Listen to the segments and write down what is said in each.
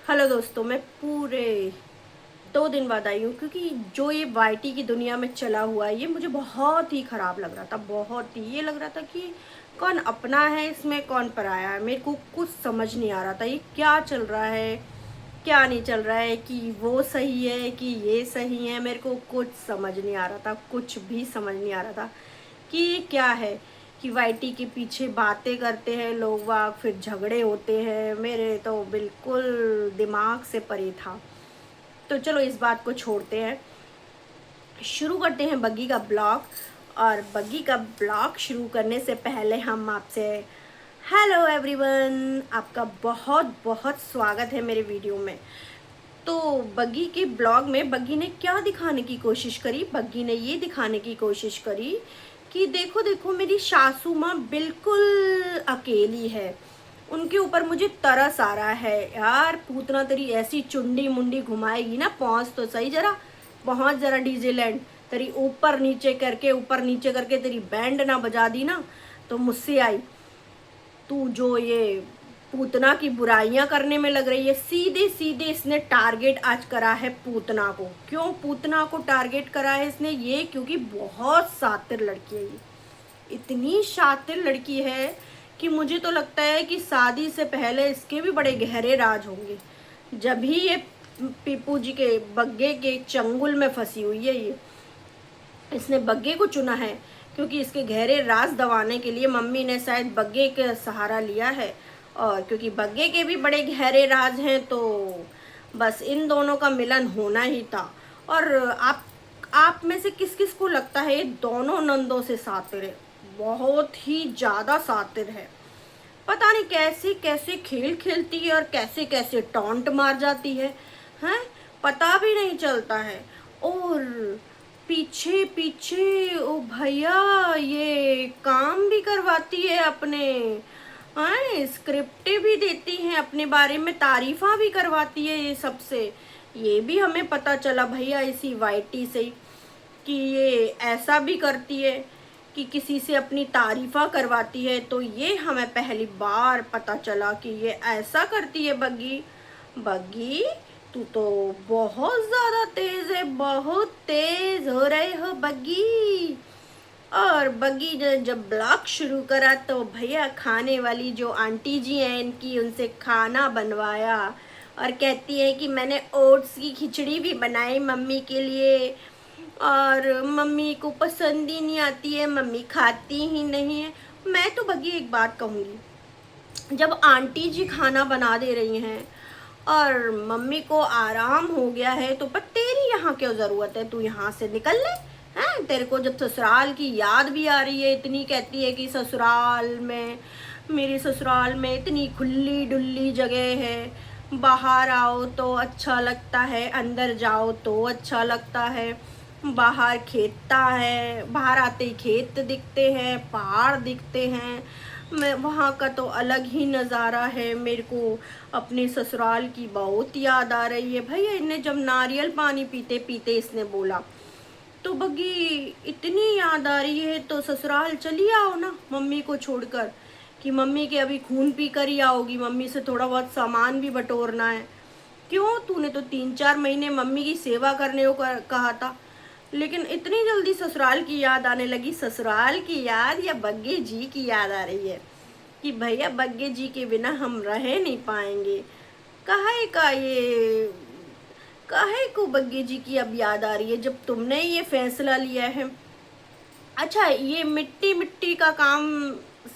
Hello दोस्तों, मैं पूरे 2 दिन बाद आई हूँ क्योंकि जो ये वाईटी की दुनिया में चला हुआ है ये मुझे बहुत ही ख़राब लग रहा था। बहुत ही ये लग रहा था कि कौन अपना है इसमें कौन पराया है। मेरे को कुछ समझ नहीं आ रहा था ये क्या चल रहा है, क्या नहीं चल रहा है, कि वो सही है कि ये सही है। मेरे को कुछ समझ नहीं आ रहा था, कुछ भी समझ नहीं आ रहा था कि ये क्या है। कि वाईटी के पीछे बातें करते हैं लोग वाग, फिर झगड़े होते हैं। मेरे तो बिल्कुल दिमाग से परे था। तो चलो इस बात को छोड़ते हैं, शुरू करते हैं बग्गी का ब्लॉग। और बग्गी का ब्लॉग शुरू करने से पहले हम आपसे हेलो एवरीवन, आपका बहुत बहुत स्वागत है मेरे वीडियो में। तो बग्गी के ब्लॉग में बग्गी ने क्या दिखाने की कोशिश करी, बग्गी ने ये दिखाने की कोशिश करी कि देखो देखो मेरी सासू माँ बिल्कुल अकेली है, उनके ऊपर मुझे तरस आ रहा है। यार पूतना तेरी ऐसी चुंडी मुंडी घुमाएगी ना, पहुँच तो सही जरा, पहुँच जरा डिज्नीलैंड। तेरी ऊपर नीचे करके तेरी बैंड ना बजा दी ना तो मुझसे आई। तू जो ये पूतना की बुराइयां करने में लग रही है, सीधे सीधे इसने टारगेट आज करा है पूतना को। क्यों पूतना को टारगेट करा है इसने? ये क्योंकि बहुत शातिर लड़की है ये, इतनी शातिर लड़की है कि मुझे तो लगता है कि शादी से पहले इसके भी बड़े गहरे राज होंगे। जब भी ये पीपू जी के बग्गे के चंगुल में फंसी हुई है ये, इसने बग्गे को चुना है क्योंकि इसके गहरे राज दबाने के लिए मम्मी ने शायद बग्गे का सहारा लिया है। और क्योंकि बग्गे के भी बड़े गहरे राज हैं तो बस इन दोनों का मिलन होना ही था। और आप में से किस किस को लगता है ये दोनों नंदों से शातिर है? बहुत ही ज़्यादा शातिर है। पता नहीं कैसे कैसे खेल खेलती है और कैसे कैसे टॉन्ट मार जाती है, हैं पता भी नहीं चलता है। और पीछे पीछे ओ भैया ये काम भी करवाती है अपने, हाँ स्क्रिप्ट भी देती हैं, अपने बारे में तारीफा भी करवाती है ये सबसे। ये भी हमें पता चला भैया इसी वाईटी से कि ये ऐसा भी करती है कि किसी से अपनी तारीफा करवाती है। तो ये हमें पहली बार पता चला कि ये ऐसा करती है बग्गी। बग्गी तू तो बहुत ज़्यादा तेज़ है, बहुत तेज़ हो रहे हो बग्गी। और बग्गी जब ब्लॉग शुरू करा तो भैया खाने वाली जो आंटी जी हैं इनकी, उनसे खाना बनवाया और कहती है कि मैंने ओट्स की खिचड़ी भी बनाई मम्मी के लिए और मम्मी को पसंद ही नहीं आती है, मम्मी खाती ही नहीं है। मैं तो बग्गी एक बात कहूँगी, जब आंटी जी खाना बना दे रही हैं और मम्मी को आराम हो गया है तो पर तेरी यहाँ क्यों ज़रूरत है? तू यहाँ से निकल ले। हैं तेरे को जब ससुराल की याद भी आ रही है, इतनी कहती है कि ससुराल में, मेरे ससुराल में इतनी खुली डुल्ली जगह है, बाहर आओ तो अच्छा लगता है, अंदर जाओ तो अच्छा लगता है। बाहर खेतता है, बाहर आते ही खेत दिखते हैं, पहाड़ दिखते हैं। मैं वहाँ का तो अलग ही नज़ारा है। मेरे को अपने ससुराल की बहुत याद आ रही है। भैया इन्हें जब नारियल पानी पीते पीते इसने बोला तो बग्गी इतनी याद आ रही है तो ससुराल चली आओ ना मम्मी को छोड़कर, कि मम्मी के अभी खून पी कर ही आओगी, मम्मी से थोड़ा बहुत सामान भी बटोरना है। क्यों? तूने तो 3-4 महीने मम्मी की सेवा करने को कहा था, लेकिन इतनी जल्दी ससुराल की याद आने लगी। ससुराल की याद या बग्गे जी की याद आ रही है कि भैया बग्गे जी के बिना हम रह नहीं पाएंगे? काहे का ये, काहे को बग्गे जी की अब याद आ रही है जब तुमने ये फैसला लिया है? अच्छा ये मिट्टी मिट्टी का काम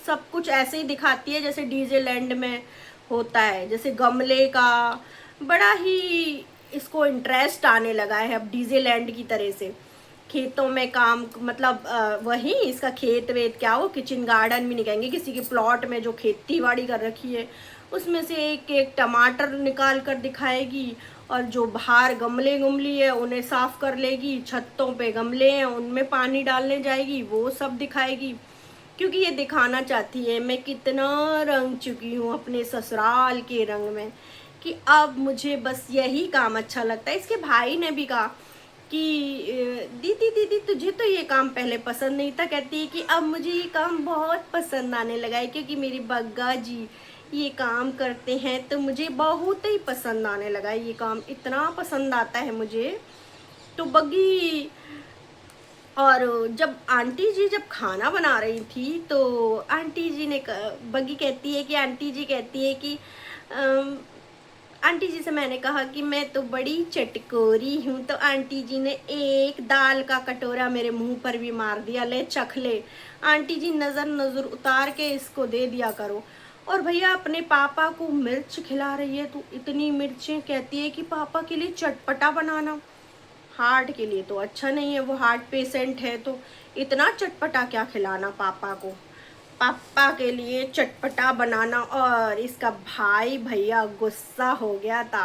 सब कुछ ऐसे ही दिखाती है जैसे डीजे लैंड में होता है, जैसे गमले का बड़ा ही इसको इंटरेस्ट आने लगा है अब डीजे लैंड की तरह से। खेतों में काम मतलब वही इसका खेत वेत क्या, वो किचन गार्डन भी नहीं कहेंगे, किसी के प्लॉट में जो खेती बाड़ी कर रखी है उसमें से एक एक टमाटर निकाल कर दिखाएगी। और जो बाहर गमले गुमली है उन्हें साफ कर लेगी, छतों पे गमले हैं उनमें पानी डालने जाएगी, वो सब दिखाएगी। क्योंकि ये दिखाना चाहती है मैं कितना रंग चुकी हूँ अपने ससुराल के रंग में, कि अब मुझे बस यही काम अच्छा लगता है। इसके भाई ने भी कहा कि दीदी दीदी तुझे तो ये काम पहले पसंद नहीं था, कहती है कि अब मुझे ये काम बहुत पसंद आने लगा है क्योंकि मेरी बग्गा जी ये काम करते हैं तो मुझे बहुत ही पसंद आने लगा। ये काम इतना पसंद आता है मुझे। तो बग्गी, और जब आंटी जी जब खाना बना रही थी तो आंटी जी ने बग्गी कहती है कि आंटी जी कहती है कि अम, आंटी जी से मैंने कहा कि मैं तो बड़ी चटकोरी हूँ, तो आंटी जी ने एक दाल का कटोरा मेरे मुंह पर भी मार दिया, ले चख ले। आंटी जी नज़र नज़र उतार के इसको दे दिया करो। और भैया अपने पापा को मिर्च खिला रही है तो इतनी मिर्चें, कहती है कि पापा के लिए चटपटा बनाना। हार्ट के लिए तो अच्छा नहीं है, वो हार्ट पेशेंट है, तो इतना चटपटा क्या खिलाना पापा को। पापा के लिए चटपटा बनाना। और इसका भाई भैया गुस्सा हो गया था।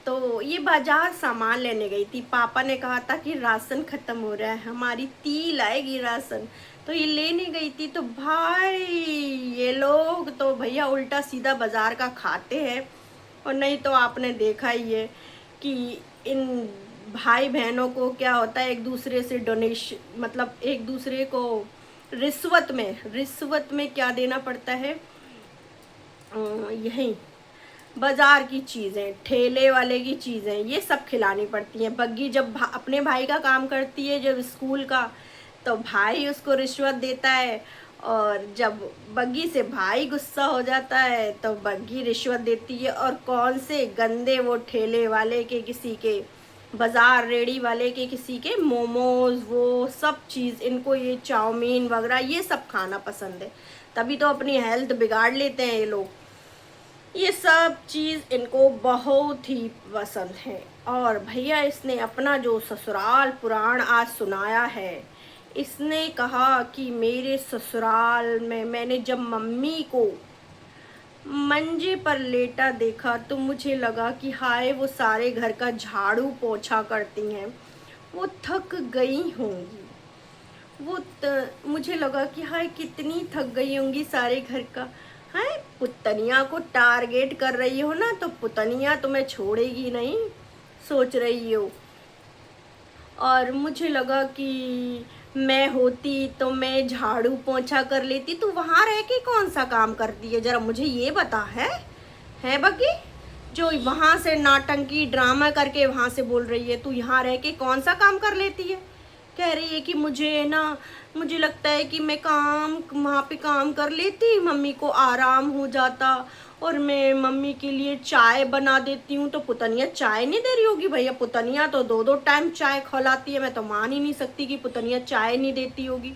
तो ये बाजार सामान लेने गई थी, पापा ने कहा था कि राशन खत्म हो रहा है, हमारी तिल आएगी राशन, तो ये लेने गई थी। तो भाई ये लोग तो भैया उल्टा सीधा बाजार का खाते हैं। और नहीं तो आपने देखा ही है कि इन भाई बहनों को क्या होता है, एक दूसरे से डोनेशन, मतलब एक दूसरे को रिश्वत में क्या देना पड़ता है, यही बाजार की चीज़ें, ठेले वाले की चीज़ें, ये सब खिलानी पड़ती हैं। बग्गी जब अपने भाई का काम करती है जब स्कूल का, तो भाई उसको रिश्वत देता है। और जब बग्गी से भाई गुस्सा हो जाता है तो बग्गी रिश्वत देती है। और कौन से गंदे वो ठेले वाले के, किसी के बाजार रेड़ी वाले के, किसी के मोमोज, वो सब चीज़, इनको ये चाउमीन वगैरह ये सब खाना पसंद है। तभी तो अपनी हेल्थ बिगाड़ लेते हैं ये लोग। ये सब चीज़ इनको बहुत ही पसंद है। और भैया इसने अपना जो ससुराल पुराण आज सुनाया है, इसने कहा कि मेरे ससुराल में मैंने जब मम्मी को मंजे पर लेटा देखा तो मुझे लगा कि हाय वो सारे घर का झाड़ू पोछा करती हैं, वो थक गई होंगी। मुझे लगा कि हाय कितनी थक गई होंगी सारे घर का। हाय पुतनिया को टारगेट कर रही हो ना, तो पुतनिया तुम्हें छोड़ेगी नहीं, सोच रही हो। और मुझे लगा कि मैं होती तो मैं झाड़ू पोंछा कर लेती, तो वहाँ रह के कौन सा काम करती है, जरा मुझे ये बता। है बग्गी, जो वहाँ से नाटंकी ड्रामा करके वहाँ से बोल रही है, तू यहाँ रह के कौन सा काम कर लेती है। कह रही है कि मुझे लगता है कि मैं काम वहाँ पे काम कर लेती, मम्मी को आराम हो जाता, और मैं मम्मी के लिए चाय बना देती हूँ। तो पुतनिया चाय नहीं दे रही होगी भैया, पुतनिया तो 2-2 टाइम चाय खिलाती है, मैं तो मान ही नहीं सकती कि पुतनिया चाय नहीं देती होगी।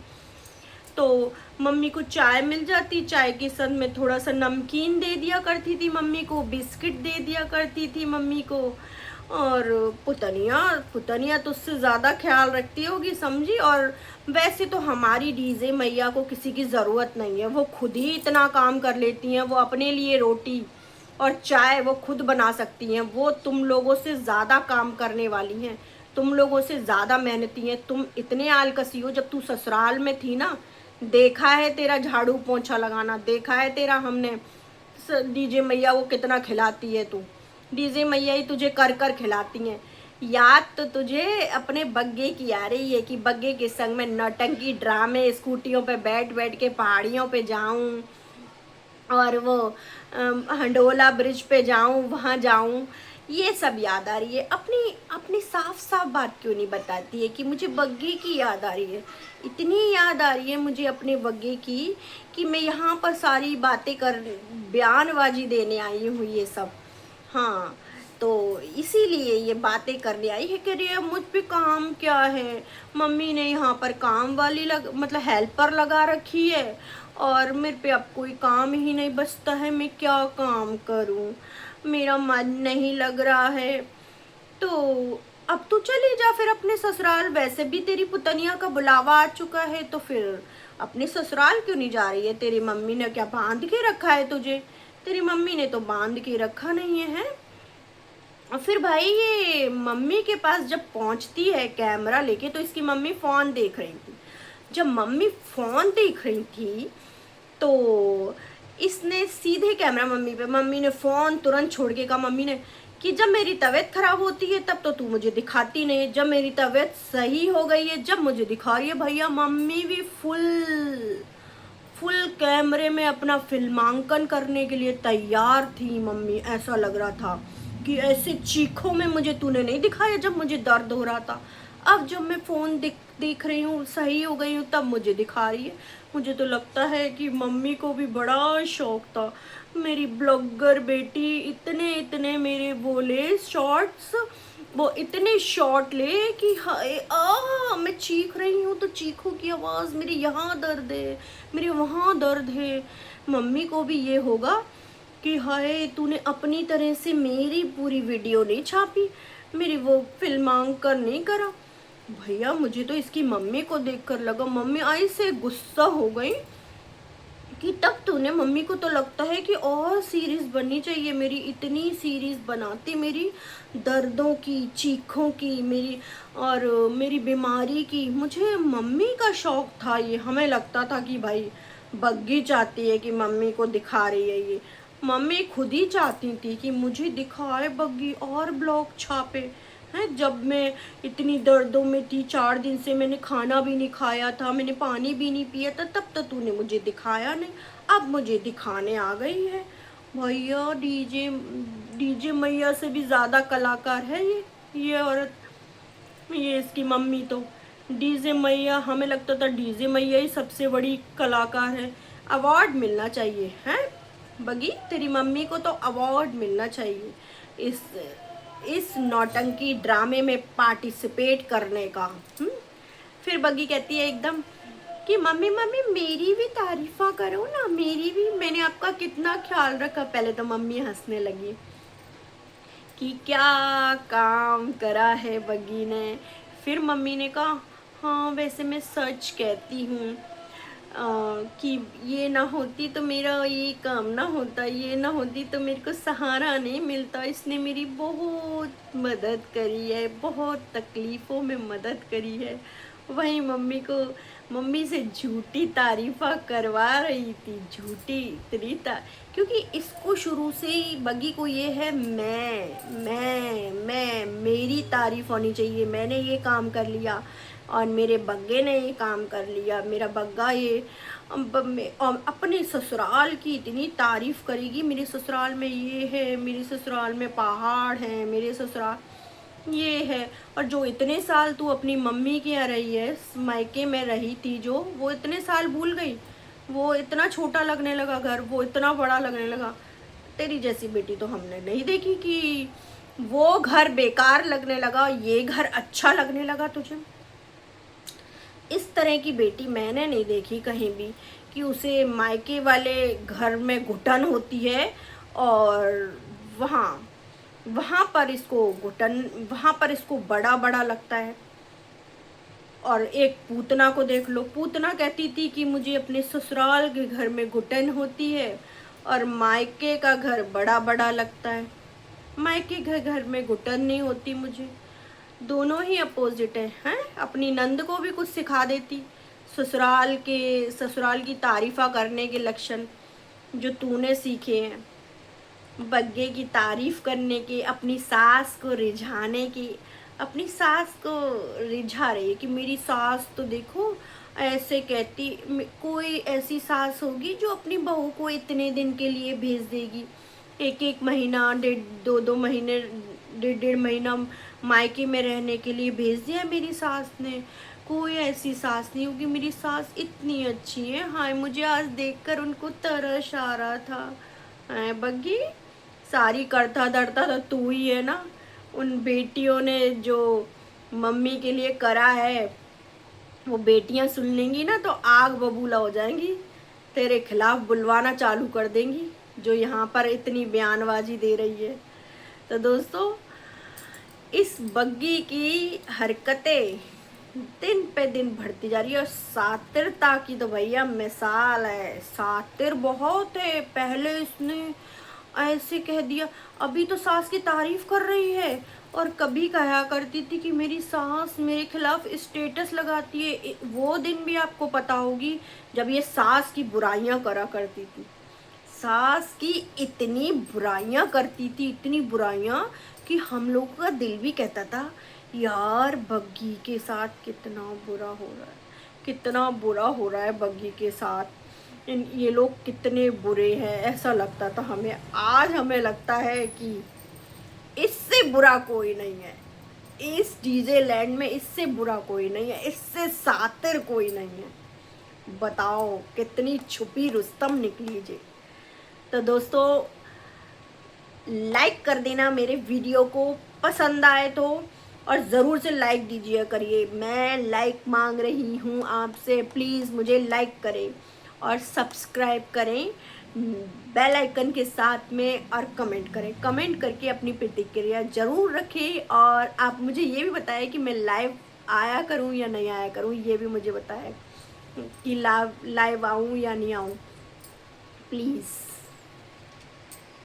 तो मम्मी को चाय मिल जाती, चाय के साथ में थोड़ा सा नमकीन दे दिया करती थी मम्मी को, बिस्किट दे दिया करती थी मम्मी को। और पुतनिया तो उससे ज़्यादा ख्याल रखती होगी, समझी। और वैसे तो हमारी डीजे मैया को किसी की ज़रूरत नहीं है, वो खुद ही इतना काम कर लेती हैं। वो अपने लिए रोटी और चाय वो खुद बना सकती हैं। वो तुम लोगों से ज़्यादा काम करने वाली हैं, तुम लोगों से ज़्यादा मेहनती हैं। तुम इतने आलकसी हो, जब तू ससुराल में थी ना, देखा है तेरा झाड़ू पोंछा लगाना, देखा है तेरा हमने। डीजे मैया वो कितना खिलाती है, तू डीजे मैया ही तुझे कर कर खिलाती हैं। याद तो तुझे अपने बग्गे की आ रही है कि बग्गे के संग में नौटंकी ड्रामे, स्कूटियों पे बैठ बैठ के पहाड़ियों पे जाऊं, और वो हंडोला ब्रिज पे जाऊं, वहाँ जाऊं, ये सब याद आ रही है। अपनी अपनी साफ साफ बात क्यों नहीं बताती है कि मुझे बग्गे की याद आ रही है। इतनी याद आ रही है मुझे अपने बग्गे की कि मैं यहाँ पर सारी बातें कर, बयानबाजी देने आई हूँ ये सब। हाँ, तो इसीलिए ये बातें करने आई है। कह रही है मुझ पे काम क्या है, मम्मी ने यहाँ पर काम वाली मतलब हेल्पर लगा रखी है, और मेरे पे अब कोई काम ही नहीं बचता है, मैं क्या काम करूँ, मेरा मन नहीं लग रहा है। तो अब तू चली जा फिर अपने ससुराल, वैसे भी तेरी पुतनिया का बुलावा आ चुका है, तो फिर अपने ससुराल क्यों नहीं जा रही है। तेरी मम्मी ने क्या बांध के रखा है तुझे, तेरी मम्मी ने तो बांध के रखा नहीं है। और फिर भाई ये मम्मी के पास जब पहुंचती है कैमरा लेके, तो इसकी मम्मी फ़ोन देख रही थी। जब मम्मी फ़ोन देख रही थी तो इसने सीधे कैमरा मम्मी पे, मम्मी ने फ़ोन तुरंत छोड़ के कहा मम्मी ने कि जब मेरी तबीयत ख़राब होती है तब तो तू मुझे दिखाती नहीं, जब मेरी तबीयत सही हो गई है जब मुझे दिखा रही है। भैया मम्मी भी फुल फुल कैमरे में अपना फिल्मांकन करने के लिए तैयार थी मम्मी। ऐसा लग रहा था कि ऐसे चीखों में मुझे तूने नहीं दिखाया जब मुझे दर्द हो रहा था। अब जब मैं फ़ोन देख रही हूँ, सही हो गई हूँ, तब मुझे दिखा रही है। मुझे तो लगता है कि मम्मी को भी बड़ा शौक था। मेरी ब्लॉगर बेटी इतने इतने मेरे बोले शॉर्ट्स, वो इतने शॉर्ट ले कि हाय मैं चीख रही हूँ तो चीखों की आवाज़, मेरे यहाँ दर्द है, मेरे वहाँ दर्द है। मम्मी को भी ये होगा कि हाय तूने अपनी तरह से मेरी पूरी वीडियो नहीं छापी, मेरी वो फिल्मांकन नहीं करा। भैया मुझे तो इसकी मम्मी को देखकर लगा, मम्मी आई से गुस्सा हो गई कि तब तूने, मम्मी को तो लगता है कि और सीरीज बननी चाहिए मेरी, इतनी सीरीज बनाती मेरी दर्दों की, चीखों की, मेरी और मेरी बीमारी की। मुझे मम्मी का शौक था ये। हमें लगता था कि भाई बग्गी चाहती है कि मम्मी को दिखा रही है ये। मम्मी खुद ही चाहती थी कि मुझे दिखाए बग्गी और ब्लॉग छापे हैं। जब मैं इतनी दर्दों में थी, 4 दिन से मैंने खाना भी नहीं खाया था, मैंने पानी भी नहीं पिया था, तब तक तूने मुझे दिखाया नहीं। अब मुझे दिखाने आ गई है। भैया डीजे डीजे मैया से भी ज़्यादा कलाकार है ये औरत, ये इसकी मम्मी तो। डीजे मैया, हमें लगता था डीजे मैया ही सबसे बड़ी कलाकार है। अवार्ड मिलना चाहिए है बगी, तेरी मम्मी को तो अवार्ड मिलना चाहिए इस नौटंकी ड्रामे में पार्टिसिपेट करने का। फिर बगी कहती है एकदम कि मम्मी मम्मी मेरी भी तारीफा करो ना, मेरी भी, मैंने आपका कितना ख्याल रखा। पहले तो मम्मी हंसने लगी कि क्या काम करा है बगी ने। फिर मम्मी ने कहा हाँ वैसे मैं सच कहती हूँ कि ये ना होती तो मेरा ये काम ना होता, ये ना होती तो मेरे को सहारा नहीं मिलता। इसने मेरी बहुत मदद करी है, बहुत तकलीफ़ों में मदद करी है। वहीं मम्मी से झूठी तारीफ़ा करवा रही थी, झूठी इतनी क्योंकि इसको शुरू से ही बगी को ये है मैं मेरी तारीफ़ होनी चाहिए, मैंने ये काम कर लिया और मेरे बग्गे ने ये काम कर लिया, मेरा बग्गा ये अपने ससुराल की इतनी तारीफ़ करेगी। मेरे ससुराल में ये है, मेरे ससुराल में पहाड़ हैं, मेरे ससुराल ये है। और जो इतने साल तू अपनी मम्मी के यहाँ रही है, मायके में रही थी जो, वो इतने साल भूल गई, वो इतना छोटा लगने लगा घर, वो इतना बड़ा लगने लगा। तेरी जैसी बेटी तो हमने नहीं देखी कि वो घर बेकार लगने लगा, ये घर अच्छा लगने लगा तुझे। इस तरह की बेटी मैंने नहीं देखी कहीं भी कि उसे मायके वाले घर में घुटन होती है और वहाँ वहाँ पर इसको घुटन, वहाँ पर इसको बड़ा बड़ा लगता है। और एक पूतना को देख लो, पूतना कहती थी कि मुझे अपने ससुराल के घर में घुटन होती है और मायके का घर बड़ा बड़ा लगता है। मायके के घर में घुटन नहीं होती मुझे। दोनों ही अपोजिट हैं। अपनी नंद को भी कुछ सिखा देती, ससुराल की तारीफ़ा करने के लक्षण जो तूने सीखे हैं, बग्गे की तारीफ़ करने के, अपनी सास को रिझाने की। अपनी सास को रिझा रही है कि मेरी सास तो देखो ऐसे कहती। कोई ऐसी सास होगी जो अपनी बहू को इतने दिन के लिए भेज देगी, एक एक महीना, दो दो महीने, डेढ़ महीना मायके में रहने के लिए भेज दिया मेरी सास ने। कोई ऐसी सास नहीं होगी। मेरी सास इतनी अच्छी है, हाय मुझे आज देखकर उनको तरस आ रहा था। है बग्गी, सारी करता धरता तो तू ही है ना। उन बेटियों ने जो मम्मी के लिए करा है, वो बेटियां सुन लेंगी ना तो आग बबूला हो जाएंगी, तेरे खिलाफ बुलवाना चालू कर देंगी, जो यहाँ पर इतनी बयानबाजी दे रही है। तो दोस्तों, इस बग्गी की हरकतें दिन पे दिन बढ़ती जा रही है और सातिरता की तो भैया मिसाल है। सातिर बहुत है। पहले इसने ऐसे कह दिया, अभी तो सास की तारीफ कर रही है, और कभी कहा करती थी कि मेरी सास मेरे खिलाफ स्टेटस लगाती है। वो दिन भी आपको पता होगी जब ये सास की बुराइयां करा करती थी। सास की इतनी बुराइयां करती थी, इतनी बुराइयां कि हम लोगों का दिल भी कहता था यार बग्गी के साथ कितना बुरा हो रहा है, कितना बुरा हो रहा है बग्गी के साथ। ये लोग कितने बुरे हैं ऐसा लगता था हमें। आज हमें लगता है कि इससे बुरा कोई नहीं है, इस डीजे लैंड में इससे बुरा कोई नहीं है, इससे सातिर कोई नहीं है। बताओ कितनी छुपी रुस्तम निकली जी। तो दोस्तों लाइक कर देना मेरे वीडियो को, पसंद आए तो, और ज़रूर से लाइक दीजिए करिए। मैं लाइक मांग रही हूँ आपसे, प्लीज़ मुझे लाइक करें और सब्सक्राइब करें बेल आइकन के साथ में, और कमेंट करें। कमेंट करके अपनी प्रतिक्रिया ज़रूर रखें, और आप मुझे ये भी बताएं कि मैं लाइव आया करूँ या नहीं आया करूँ, ये भी मुझे बताएं कि लाइव आऊँ या नहीं आऊँ, प्लीज़।